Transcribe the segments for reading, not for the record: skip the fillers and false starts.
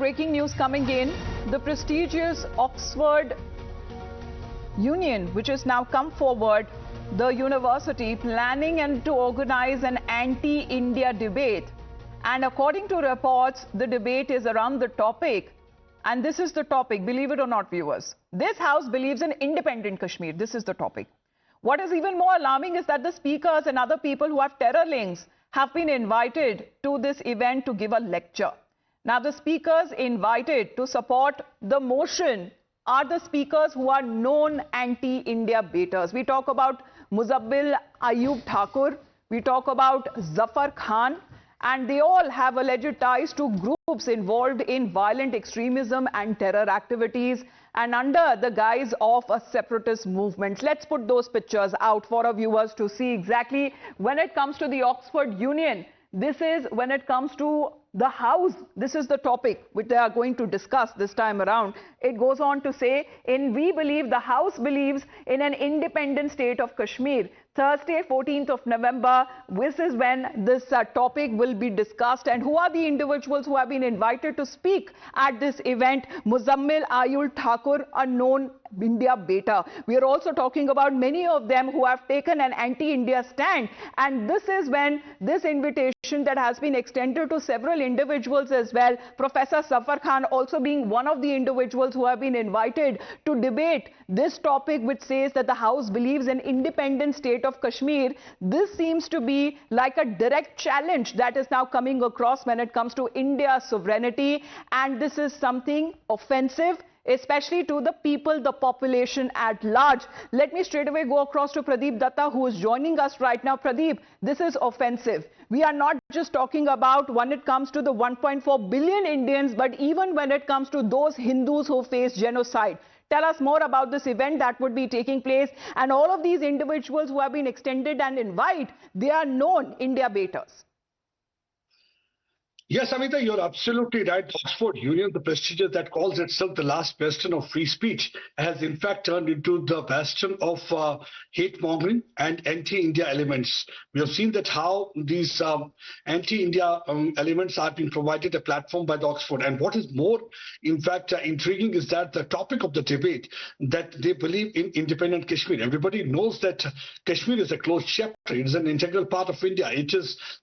breaking news coming in. The prestigious Oxford Union, which has now come forward, the university planning and to organize an anti-India debate. And according to reports, the debate is around the topic. And this is the topic, believe it or not, viewers. This house believes in independent Kashmir. This is the topic. What is even more alarming is that the speakers and other people who have terror links have been invited to this event to give a lecture. Now, the speakers invited to support the motion are the speakers who are known anti-India baiters. We talk about Muzamil Ayub Thakur, we talk about Zafar Khan, and they all have alleged ties to groups involved in violent extremism and terror activities and under the guise of a separatist movement. Let's put those pictures out for our viewers to see exactly when it comes to the Oxford Union. This is when it comes to the House. This is the topic which they are going to discuss this time around. It goes on to say, we believe, the House believes in an independent state of Kashmir. Thursday, 14th of November, this is when this topic will be discussed. And who are the individuals who have been invited to speak at this event? Muzamil Ayub Thakur, a known India baiter. We are also talking about many of them who have taken an anti-India stand. And this is when this invitation that has been extended to several individuals as well, Professor Zafar Khan also being one of the individuals who have been invited to debate this topic, which says that the House believes in independent state of Kashmir. This seems to be like a direct challenge that is now coming across when it comes to India's sovereignty, and this is something offensive, especially to the people, the population at large. Let me straight away go across to Pradeep Datta, who is joining us right now. Pradeep, this is offensive. We are not just talking about when it comes to the 1.4 billion Indians, but even when it comes to those Hindus who face genocide. Tell us more about this event that would be taking place, and all of these individuals who have been extended and invite, they are known India baiters. Yes, Amita, you're absolutely right. The Oxford Union, the prestigious that calls itself the last bastion of free speech, has in fact turned into the bastion of hate-mongering and anti-India elements. We have seen that how these anti-India elements are being provided a platform by the Oxford. And what is more, in fact, intriguing is that the topic of the debate, that they believe in independent Kashmir. Everybody knows that Kashmir is a closed chapter. It is an integral part of India.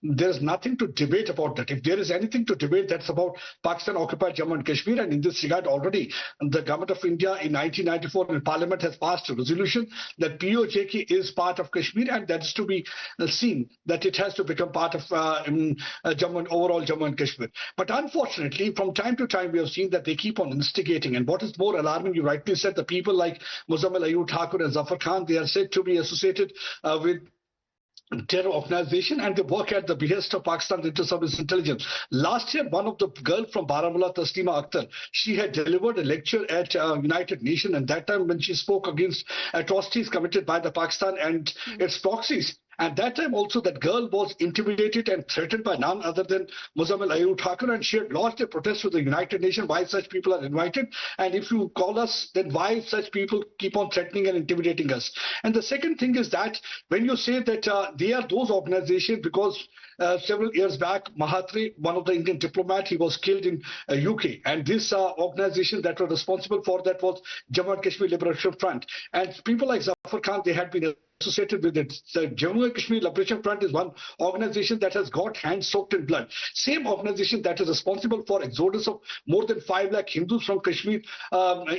There's nothing to debate about that. If there is anything to debate, that's about Pakistan occupied Jammu and Kashmir, and in this regard already the government of India in 1994 in Parliament has passed a resolution that POJK is part of Kashmir, and that is to be seen that it has to become part of overall Jammu and Kashmir. But unfortunately, from time to time we have seen that they keep on instigating, and what is more alarming, you rightly said, the people like Muzamil Ayub Thakur and Zafar Khan, they are said to be associated with terror organization, and they work at the behest of Pakistan's inter-service intelligence. Last year, one of the girls from Baramulla, Taslima Akhtar, she had delivered a lecture at United Nations, and that time when she spoke against atrocities committed by the Pakistan and its proxies. And that time also that girl was intimidated and threatened by none other than Muzamil Ayub Thakur, and she had lodged a protest with the United Nations why such people are invited, and if you call us, then why such people keep on threatening and intimidating us. And the second thing is that when you say that they are those organizations, because several years back, Mahatri, one of the Indian diplomats, he was killed in UK, and this organization that was responsible for that was Jammu and Kashmir Liberation Front, and people like Zafar Khan, they had been associated with it. The Jammu and Kashmir Liberation Front is one organization that has got hands soaked in blood. Same organization that is responsible for exodus of more than 5 lakh Hindus from Kashmir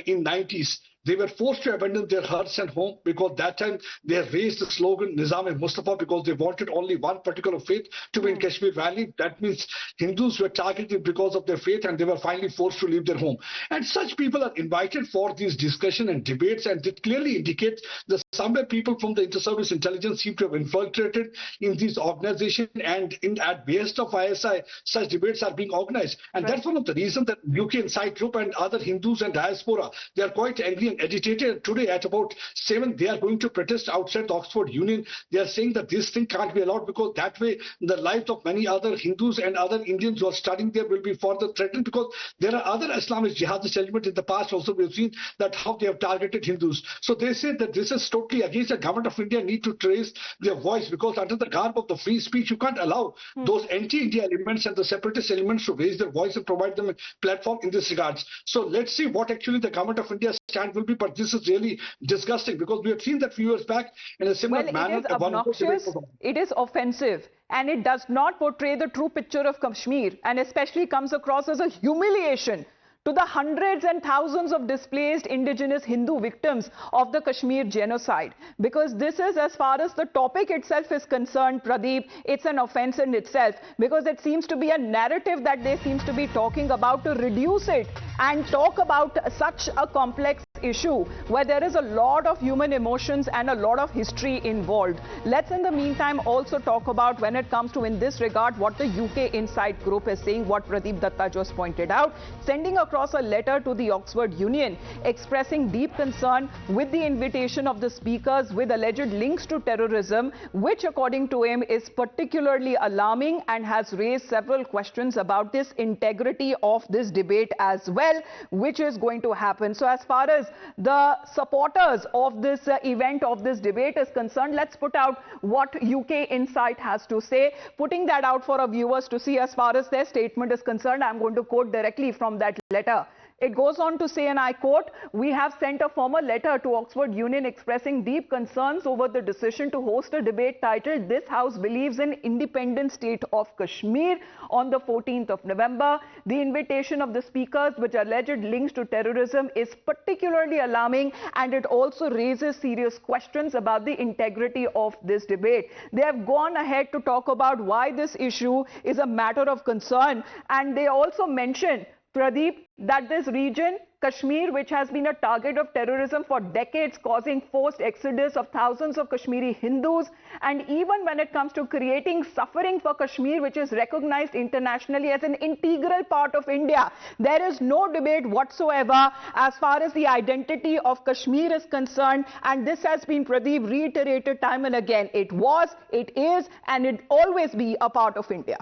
in 90s. They were forced to abandon their hearths and home because that time they had raised the slogan Nizam-e-Mustafa because they wanted only one particular faith to be in Kashmir Valley. That means Hindus were targeted because of their faith, and they were finally forced to leave their home. And such people are invited for these discussion and debates, and it clearly indicates that somewhere people from the inter-service intelligence seem to have infiltrated in these organizations, and at behest of ISI, such debates are being organized. And that's one of the reasons that UK Insight Group and other Hindus and diaspora, they are quite angry and been agitated today at about 7. They are going to protest outside the Oxford Union. They are saying that this thing can't be allowed because that way the lives of many other Hindus and other Indians who are studying there will be further threatened, because there are other Islamist jihadist elements in the past also. We've seen that how they have targeted Hindus. So they say that this is totally against the government of India need to trace their voice, because under the garb of the free speech, you can't allow those anti-India elements and the separatist elements to raise their voice and provide them a platform in this regards. So let's see what actually the government of India's stand will be, but this is really disgusting, because we have seen that few years back in a similar manner. It is obnoxious, it is offensive, and it does not portray the true picture of Kashmir, and especially comes across as a humiliation to the hundreds and thousands of displaced indigenous Hindu victims of the Kashmir genocide. Because this is, as far as the topic itself is concerned, Pradeep, it's an offense in itself, because it seems to be a narrative that they seem to be talking about to reduce it and talk about such a complex issue where there is a lot of human emotions and a lot of history involved. Let's in the meantime also talk about, when it comes to in this regard, what the UK Insight Group is saying, what Pradeep Datta just pointed out, sending across a letter to the Oxford Union expressing deep concern with the invitation of the speakers with alleged links to terrorism, which according to him is particularly alarming and has raised several questions about this integrity of this debate as well, which is going to happen. So as far as the supporters of this event, of this debate is concerned, let's put out what UK Insight has to say, putting that out for our viewers to see as far as their statement is concerned. I'm going to quote directly from that letter. It goes on to say, and I quote, "We have sent a formal letter to Oxford Union expressing deep concerns over the decision to host a debate titled 'This House Believes in Independent State of Kashmir' on the 14th of November. The invitation of the speakers, which alleged links to terrorism, is particularly alarming, and it also raises serious questions about the integrity of this debate." They have gone ahead to talk about why this issue is a matter of concern, and they also mention, Pradeep, that this region, Kashmir, which has been a target of terrorism for decades, causing forced exodus of thousands of Kashmiri Hindus, and even when it comes to creating suffering for Kashmir, which is recognized internationally as an integral part of India, there is no debate whatsoever as far as the identity of Kashmir is concerned. And this has been, Pradeep, reiterated time and again. It was, it is, and it always be a part of India.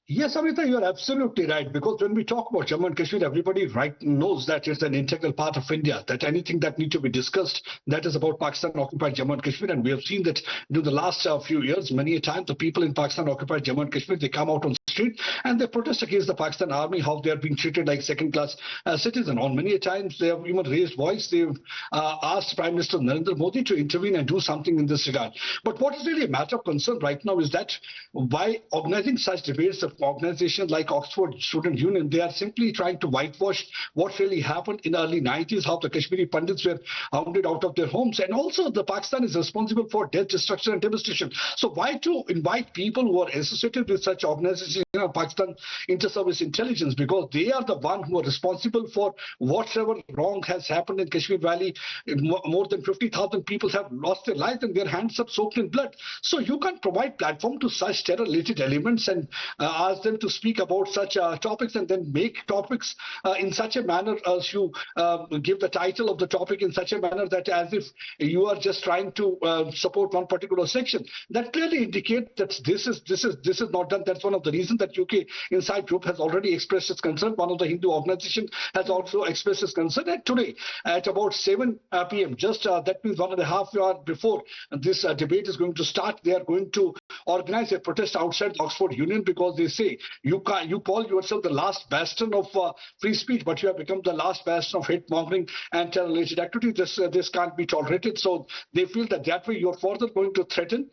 Yes, Amrita, you are absolutely right, because when we talk about Jammu and Kashmir, everybody knows that it's an integral part of India, that anything that needs to be discussed, that is about Pakistan-occupied Jammu and Kashmir. And we have seen that in the last few years, many a time, the people in Pakistan-occupied Jammu and Kashmir, they come out on the street and they protest against the Pakistan army, how they are being treated like second-class citizens. On many a times, they have even raised voice. They've asked Prime Minister Narendra Modi to intervene and do something in this regard. But what is really a matter of concern right now is that by organizing such debates, organizations like Oxford Student Union, they are simply trying to whitewash what really happened in the early 90s, how the Kashmiri Pandits were hounded out of their homes. And also the Pakistan is responsible for death, destruction and devastation. So why to invite people who are associated with such organizations, Pakistan Inter-Service Intelligence, because they are the one who are responsible for whatever wrong has happened in Kashmir Valley. More than 50,000 people have lost their lives and their hands are soaked in blood. So you can't provide platform to such terror-related elements and ask them to speak about such topics, and then make topics in such a manner as you give the title of the topic in such a manner that as if you are just trying to support one particular section. That clearly indicates that this is not done. That's one of the reasons that UK Insight Group has already expressed its concern. One of the Hindu organizations has also expressed its concern. And today at about 7 p.m., just that means 1.5 hours before this debate is going to start, they are going to organize a protest outside the Oxford Union, because they say you call yourself the last bastion of free speech, but you have become the last bastion of hate mongering and terror-related activity. This can't be tolerated. So they feel that way you're further going to threaten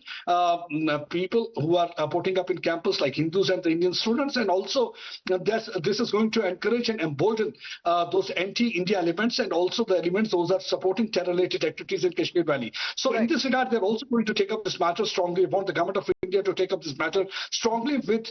people who are putting up in campus like Hindus and the Indian students, and also this is going to encourage and embolden those anti-India elements and also the elements those are supporting terror-related activities in Kashmir Valley. So in this regard, they're also going to take up this matter strongly. Want the government of India to take up this matter strongly with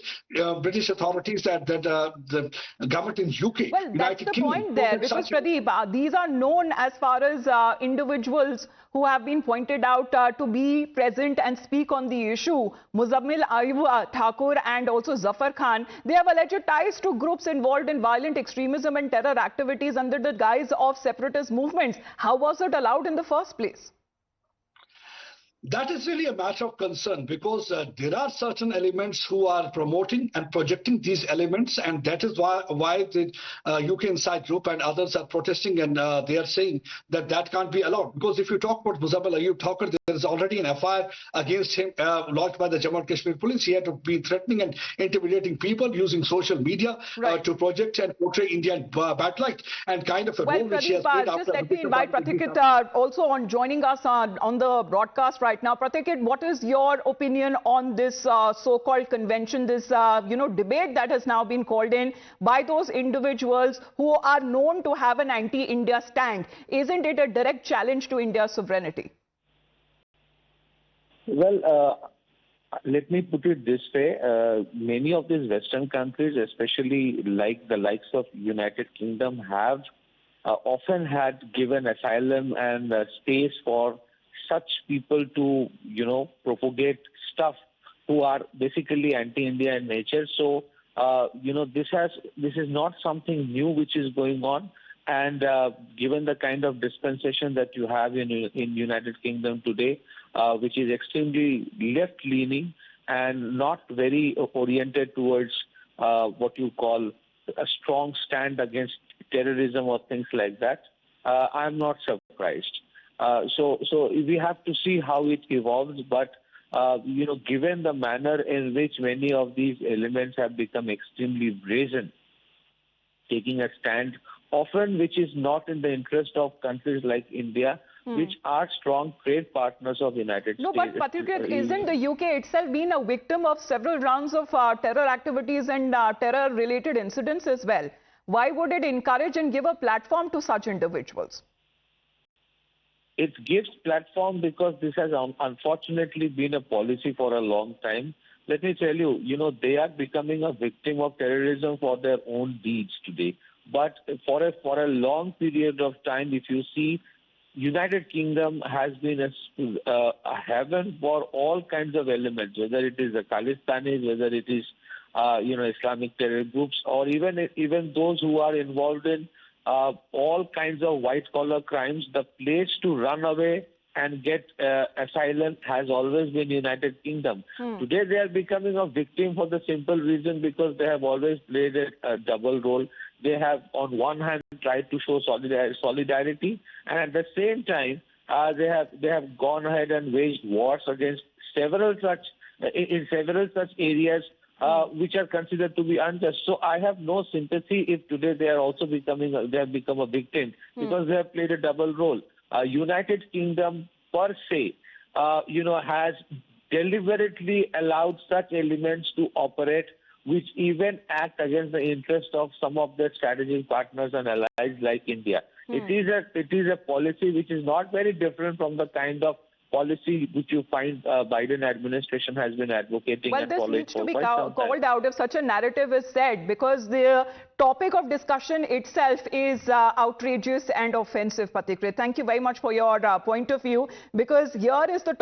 British authorities that the government in UK, Well, that's United the Kingdom, point there, because Pradeep, these are known as far as individuals who have been pointed out to be present and speak on the issue. Muzammil Ayub Thakur and also Zafar Khan, they have alleged ties to groups involved in violent extremism and terror activities under the guise of separatist movements. How was it allowed in the first place? That is really a matter of concern, because there are certain elements who are promoting and projecting these elements, and that is why the UK Inside Group and others are protesting, and they are saying that that can't be allowed. Because if you talk about Muzammil Ayub Thakur, there is already an FIR against him lodged by the Jammu and Kashmir police. He had to be threatening and intimidating people using social media to project and portray India in bad light, and kind of a role which he has played. Just let me invite Pratikit also on joining us on the broadcast right now. Pratikit, what is your opinion on this so-called convention, this debate that has now been called in by those individuals who are known to have an anti-India stand? Isn't it a direct challenge to India's sovereignty? Well, let me put it this way. Many of these Western countries, especially like the likes of United Kingdom, have often had given asylum and space for such people to, propagate stuff who are basically anti-India in nature. So, this is not something new which is going on. And given the kind of dispensation that you have in United Kingdom today, which is extremely left-leaning and not very oriented towards what you call a strong stand against terrorism or things like that, I'm not surprised. So we have to see how it evolves. But, given the manner in which many of these elements have become extremely brazen, taking a stand often which is not in the interest of countries like India, which are strong trade partners of United States. No, but Pratikit, isn't the UK itself been a victim of several rounds of terror activities and terror-related incidents as well? Why would it encourage and give a platform to such individuals? It gives platform because this has unfortunately been a policy for a long time. Let me tell you, they are becoming a victim of terrorism for their own deeds today. But for a long period of time, if you see, United Kingdom has been a heaven for all kinds of elements, whether it is the Khalistanis, whether it is Islamic terror groups, or even those who are involved in all kinds of white-collar crimes. The place to run away and get asylum has always been United Kingdom. Today they are becoming a victim for the simple reason because they have always played a double role. They have on one hand tried to show solidarity, and at the same time they have gone ahead and waged wars against several such areas which are considered to be unjust. So I have no sympathy if today they have become a victim because they have played a double role. United Kingdom per se, has deliberately allowed such elements to operate, which even act against the interest of some of their strategic partners and allies like India. It is a policy which is not very different from the kind of policy which you find Biden administration has been advocating and following. Well, this needs to be called out if such a narrative is said, because the topic of discussion itself is outrageous and offensive, Pratikit. Thank you very much for your point of view, because here is the